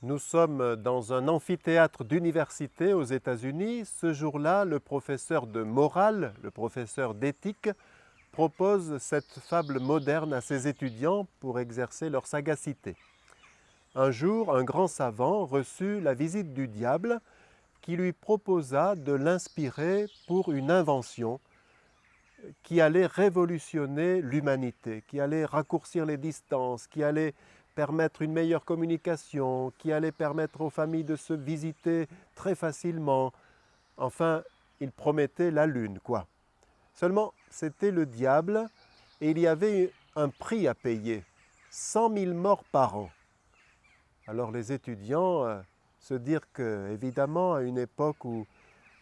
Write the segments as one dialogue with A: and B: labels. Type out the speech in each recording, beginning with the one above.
A: Nous sommes dans un amphithéâtre d'université aux États-Unis. Ce jour-là, le professeur de morale, le professeur d'éthique, propose cette fable moderne à ses étudiants pour exercer leur sagacité. Un jour, un grand savant reçut la visite du diable qui lui proposa de l'inspirer pour une invention qui allait révolutionner l'humanité, qui allait raccourcir les distances, qui allait permettre une meilleure communication, qui allait permettre aux familles de se visiter très facilement. Enfin, il promettait la lune, quoi. Seulement, c'était le diable et il y avait un prix à payer, 100 000 morts par an. Alors les étudiants se dirent que, évidemment, à une époque où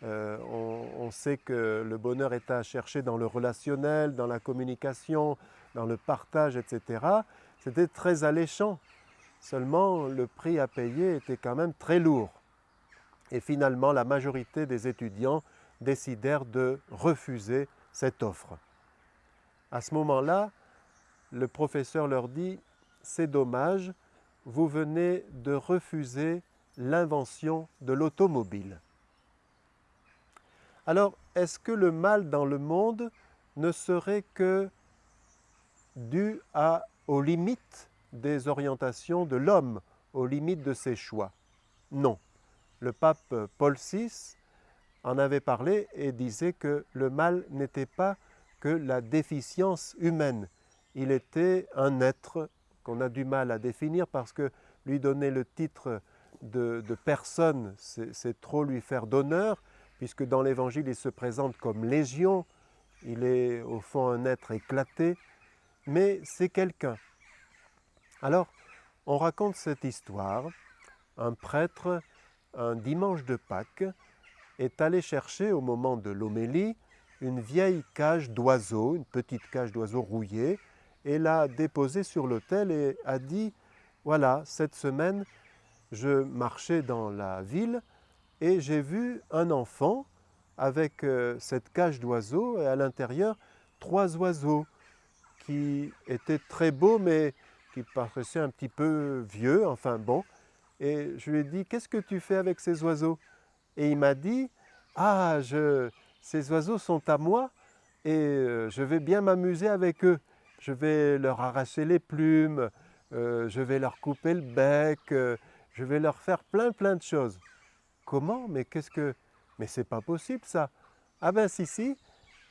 A: on sait que le bonheur est à chercher dans le relationnel, dans la communication, dans le partage, etc. C'était très alléchant. Seulement, le prix à payer était quand même très lourd. Et finalement, la majorité des étudiants décidèrent de refuser cette offre. À ce moment-là, le professeur leur dit « C'est dommage, vous venez de refuser l'invention de l'automobile. » Alors, est-ce que le mal dans le monde ne serait que dû aux limites des orientations de l'homme, aux limites de ses choix? Non. Le pape Paul VI en avait parlé et disait que le mal n'était pas que la déficience humaine. Il était un être qu'on a du mal à définir parce que lui donner le titre de personne, c'est trop lui faire d'honneur, puisque dans l'Évangile, il se présente comme légion, il est au fond un être éclaté, mais c'est quelqu'un. Alors, on raconte cette histoire. Un prêtre, un dimanche de Pâques, est allé chercher au moment de l'homélie une vieille cage d'oiseaux, une petite cage d'oiseaux rouillée, et l'a déposée sur l'autel et a dit « Voilà, cette semaine, je marchais dans la ville et j'ai vu un enfant avec cette cage d'oiseaux et à l'intérieur 3 oiseaux qui étaient très beaux mais qui paraissaient un petit peu vieux, enfin bon. Et je lui ai dit « Qu'est-ce que tu fais avec ces oiseaux ?» Et il m'a dit « Ah, ces oiseaux sont à moi et je vais bien m'amuser avec eux. Je vais leur arracher les plumes, je vais leur couper le bec, je vais leur faire plein de choses. » Comment? Mais qu'est-ce que... Mais c'est pas possible ça. Ah ben si.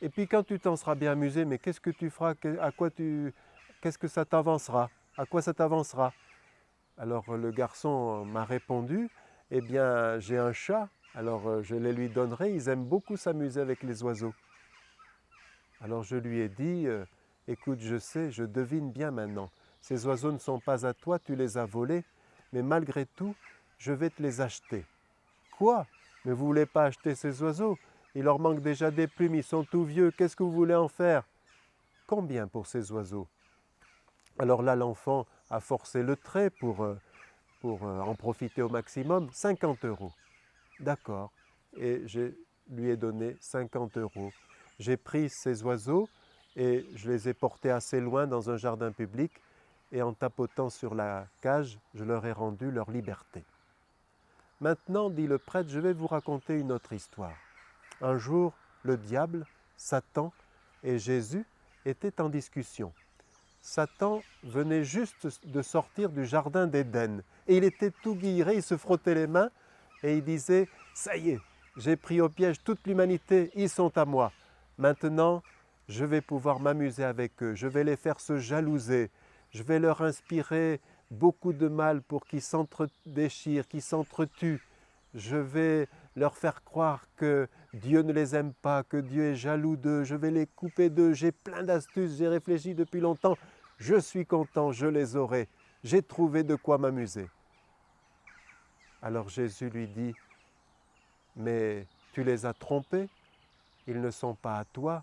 A: Et puis quand tu t'en seras bien amusé, mais qu'est-ce que tu feras? Qu'est-ce que ça t'avancera? À quoi ça t'avancera? Alors le garçon m'a répondu, eh bien j'ai un chat, alors je les lui donnerai, ils aiment beaucoup s'amuser avec les oiseaux. Alors je lui ai dit, écoute, je sais, je devine bien maintenant, ces oiseaux ne sont pas à toi, tu les as volés, mais malgré tout, je vais te les acheter. Quoi? Mais vous ne voulez pas acheter ces oiseaux? Il leur manque déjà des plumes, ils sont tout vieux, qu'est-ce que vous voulez en faire? Combien pour ces oiseaux? Alors là, l'enfant a forcé le trait pour en profiter au maximum, 50 euros. D'accord. Et je lui ai donné 50 euros. J'ai pris ces oiseaux et je les ai portés assez loin dans un jardin public et en tapotant sur la cage, je leur ai rendu leur liberté. Maintenant, dit le prêtre, je vais vous raconter une autre histoire. Un jour, le diable, Satan et Jésus étaient en discussion. Satan venait juste de sortir du jardin d'Éden et il était tout guilleré, il se frottait les mains et il disait « Ça y est, j'ai pris au piège toute l'humanité, ils sont à moi. Maintenant, je vais pouvoir m'amuser avec eux, je vais les faire se jalouser, je vais leur inspirer beaucoup de mal pour qu'ils s'entre-déchirent, qu'ils s'entretuent. Je vais leur faire croire que Dieu ne les aime pas, que Dieu est jaloux d'eux, je vais les couper d'eux, j'ai plein d'astuces, j'ai réfléchi depuis longtemps, je suis content, je les aurai, j'ai trouvé de quoi m'amuser. » Alors Jésus lui dit « Mais tu les as trompés, ils ne sont pas à toi.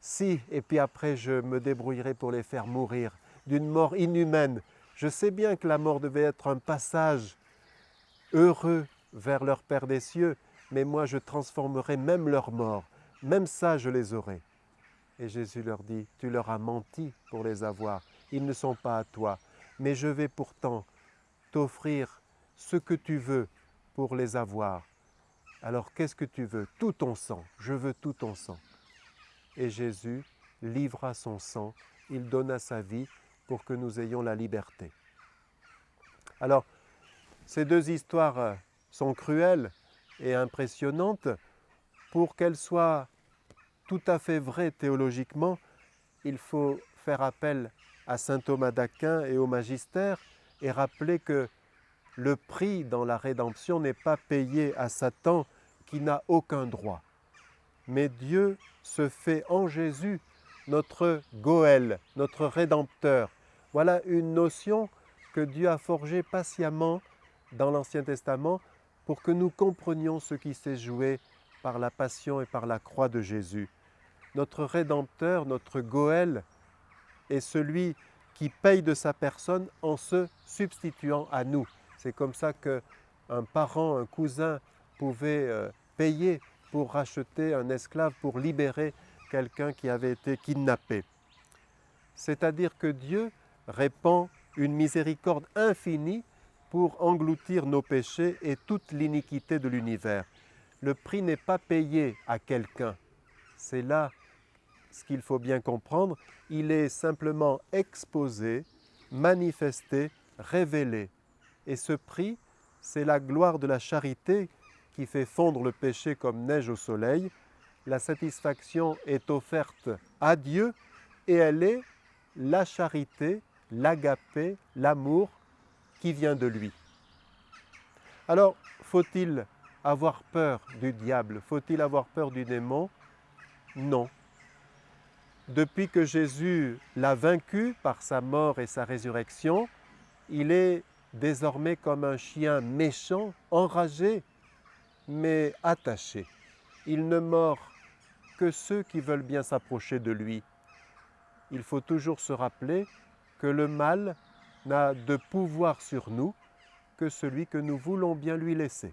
A: Si, et puis après je me débrouillerai pour les faire mourir d'une mort inhumaine. Je sais bien que la mort devait être un passage heureux vers leur Père des cieux, mais moi je transformerai même leur mort, même ça je les aurai. » Et Jésus leur dit « Tu leur as menti pour les avoir, ils ne sont pas à toi, mais je vais pourtant t'offrir ce que tu veux pour les avoir. Alors qu'est-ce que tu veux? Tout ton sang, je veux tout ton sang. Et Jésus livra son sang, il donna sa vie pour que nous ayons la liberté. Alors, ces deux histoires sont cruelles et impressionnantes. Pour qu'elles soient tout à fait vraies théologiquement, il faut faire appel à saint Thomas d'Aquin et au magistère et rappeler que le prix dans la rédemption n'est pas payé à Satan qui n'a aucun droit. Mais Dieu se fait en Jésus notre Goël, notre Rédempteur. Voilà une notion que Dieu a forgée patiemment dans l'Ancien Testament pour que nous comprenions ce qui s'est joué par la passion et par la croix de Jésus. Notre Rédempteur, notre Goël, est celui qui paye de sa personne en se substituant à nous. C'est comme ça qu'un parent, un cousin pouvait payer pour racheter un esclave, pour libérer quelqu'un qui avait été kidnappé. C'est-à-dire que Dieu répand une miséricorde infinie pour engloutir nos péchés et toute l'iniquité de l'univers. Le prix n'est pas payé à quelqu'un. C'est là ce qu'il faut bien comprendre. Il est simplement exposé, manifesté, révélé. Et ce prix, c'est la gloire de la charité qui fait fondre le péché comme neige au soleil. La satisfaction est offerte à Dieu et elle est la charité, l'agapé, l'amour qui vient de lui. Alors, faut-il avoir peur du diable? Faut-il avoir peur du démon? Non. Depuis que Jésus l'a vaincu par sa mort et sa résurrection, il est désormais comme un chien méchant, enragé, mais attaché. Il ne mord que ceux qui veulent bien s'approcher de lui. Il faut toujours se rappeler que le mal n'a de pouvoir sur nous que celui que nous voulons bien lui laisser.